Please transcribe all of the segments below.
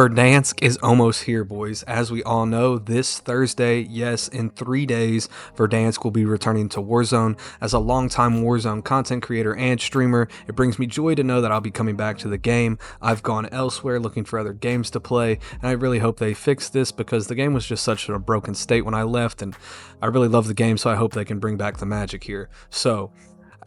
Verdansk is almost here, boys. As we all know, this Thursday, yes, in 3 days, Verdansk will be returning to Warzone. As a longtime Warzone content creator and streamer, it brings me joy to know that I'll be coming back to the game. I've gone elsewhere looking for other games to play, and I really hope they fix this because the game was just such a broken state when I left, and I really love the game, so I hope they can bring back the magic here. So,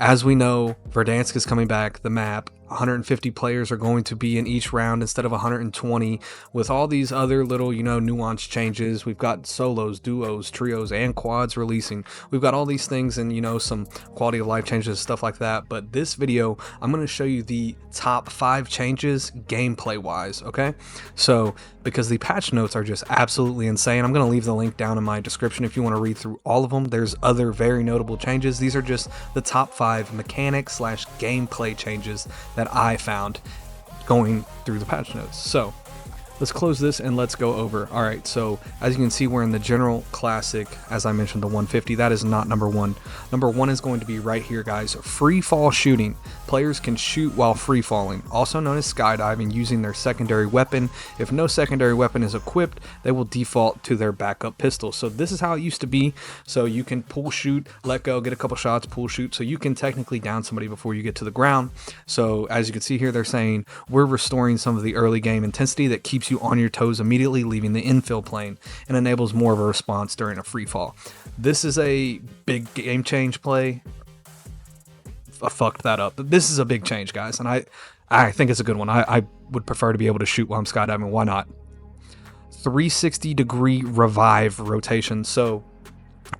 as we know, Verdansk is coming back, the map. 150 players are going to be in each round instead of 120 with all these other little, nuanced changes. We've got solos, duos, trios, and quads releasing. We've got all these things and, some quality of life changes, stuff like that. But this video, I'm going to show you the top 5 changes gameplay wise, okay? So, because the patch notes are just absolutely insane, I'm going to leave the link down in my description if you want to read through all of them. There's other very notable changes. These are just the top 5 mechanics / gameplay changes that I found going through the patch notes. So let's close this and let's go over. All right, so as you can see, we're in the general classic. As I mentioned, the 150, that is not number 1. Number 1 is going to be right here, guys. Free fall shooting. Players can shoot while free falling, also known as skydiving, using their secondary weapon. If no secondary weapon is equipped, they will default to their backup pistol. So this is how it used to be. So you can pull shoot, let go, get a couple shots, pull shoot. So you can technically down somebody before you get to the ground. So as you can see here, they're saying we're restoring some of the early game intensity that keeps you on your toes immediately leaving the infill plane and enables more of a response during a free fall. This is a big game change play. I fucked that up. But this is a big change, guys, and I think it's a good one. I would prefer to be able to shoot while I'm skydiving. Why not? 360-degree revive rotation. So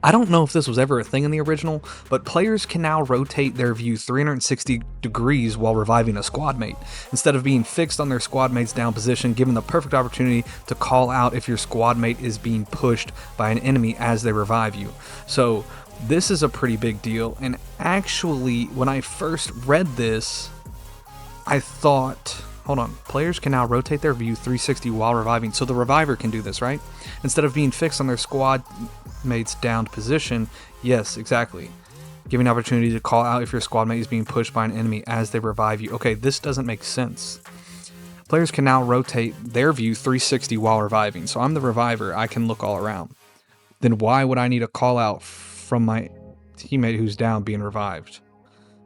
I don't know if this was ever a thing in the original, but players can now rotate their view 360 degrees while reviving a squad mate. Instead of being fixed on their squad mate's down position, given the perfect opportunity to call out if your squad mate is being pushed by an enemy as they revive you. So this is a pretty big deal, and actually when I first read this, I thought, hold on, players can now rotate their view 360 while reviving. So the reviver can do this, right? Instead of being fixed on their squad mate's downed position. Yes, exactly. Giving opportunity to call out if your squad mate is being pushed by an enemy as they revive you. Okay, this doesn't make sense. Players can now rotate their view 360 while reviving. So I'm the reviver, I can look all around. Then why would I need a call out from my teammate who's down being revived?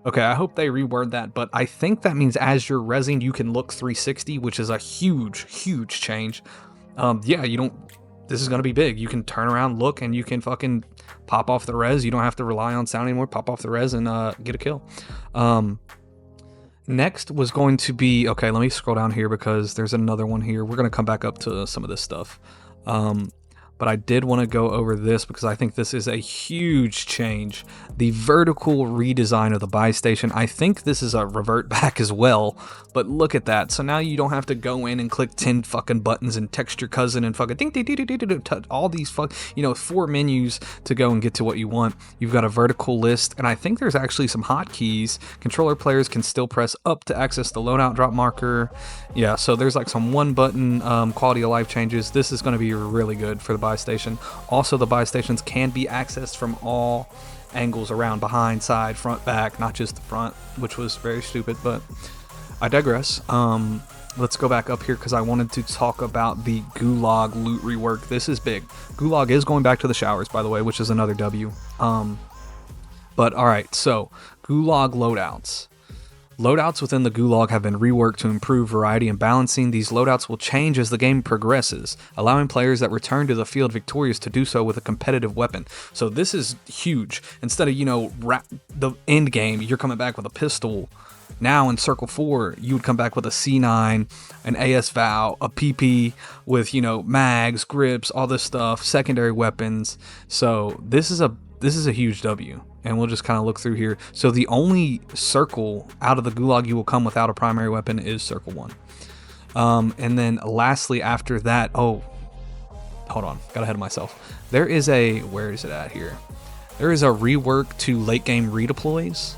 Okay, I hope they reword that, but I think that means as you're rezzing, you can look 360, which is a huge change. Yeah, this is going to be big. You can turn around, look, and you can fucking pop off the res. You don't have to rely on sound anymore. Pop off the res and get a kill. Next was going to be, okay, let me scroll down here because there's another one here. We're going to come back up to some of this stuff. But I did want to go over this because I think this is a huge change. The vertical redesign of the buy station. I think this is a revert back as well, but look at that. So now you don't have to go in and click 10 fucking buttons and text your cousin and fucking ding, ding, ding, ding, ding, touch all these 4 menus to go and get to what you want. You've got a vertical list, and I think there's actually some hotkeys. Controller players can still press up to access the loadout drop marker. Yeah, so there's like some 1 button quality of life changes. This is going to be really good for the buy station. Also, the buy stations can be accessed from all angles around, behind, side, front, back, not just the front, which was very stupid, but I digress. Let's go back up here because I wanted to talk about the Gulag loot rework. This is big. Gulag is going back to the showers, by the way, which is another W. But all right, so Gulag loadouts. Loadouts within the Gulag have been reworked to improve variety and balancing. These loadouts will change as the game progresses, allowing players that return to the field victorious to do so with a competitive weapon. So this is huge. Instead of, the end game, you're coming back with a pistol. Now in Circle 4, you would come back with a C9, an AS Val, a PP with, mags, grips, all this stuff, secondary weapons. So this is a huge W. And we'll just kind of look through here. So the only circle out of the Gulag you will come without a primary weapon is Circle 1. And then lastly after that, oh, hold on, got ahead of myself. There is where is it at here? There is a rework to late game redeploys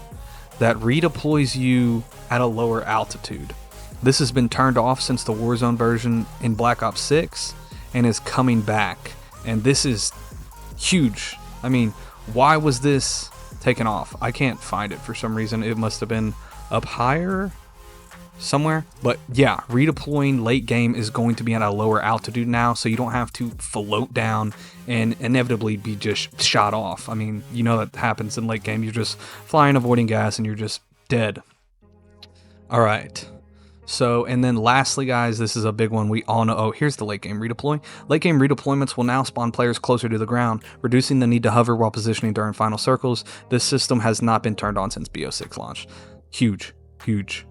that redeploys you at a lower altitude. This has been turned off since the Warzone version in Black Ops 6 and is coming back. And this is huge. I mean, why was this taken off? I can't find it for some reason. It must have been up higher. somewhere. But yeah, redeploying late game is going to be at a lower altitude now, so you don't have to float down and inevitably be just shot off. I mean, you know that happens in late game. You're just flying, avoiding gas, and you're just dead. All right. So, and then lastly, guys, this is a big one. We all know, oh, here's the late game redeploy. Late game redeployments will now spawn players closer to the ground, reducing the need to hover while positioning during final circles. This system has not been turned on since BO6 launch. Huge, huge.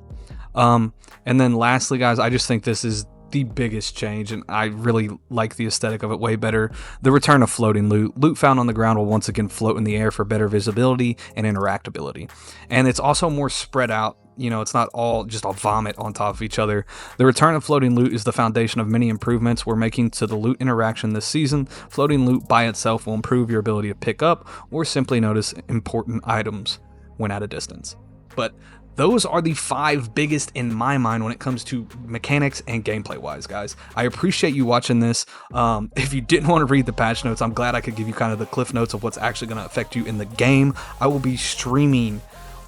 And then lastly, guys, I just think this is the biggest change, and I really like the aesthetic of it way better. The return of floating loot. Loot found on the ground will once again float in the air for better visibility and interactability. And it's also more spread out. You know, it's not all just a vomit on top of each other. The return of floating loot is the foundation of many improvements we're making to the loot interaction this season. Floating loot by itself will improve your ability to pick up or simply notice important items when at a distance. But those are the 5 biggest in my mind when it comes to mechanics and gameplay wise, guys. I appreciate you watching this. If you didn't want to read the patch notes, I'm glad I could give you kind of the cliff notes of what's actually going to affect you in the game. I will be streaming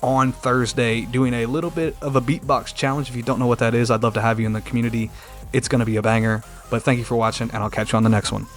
on Thursday doing a little bit of a beatbox challenge. If you don't know what that is, I'd love to have you in the community. It's going to be a banger. But thank you for watching, and I'll catch you on the next one.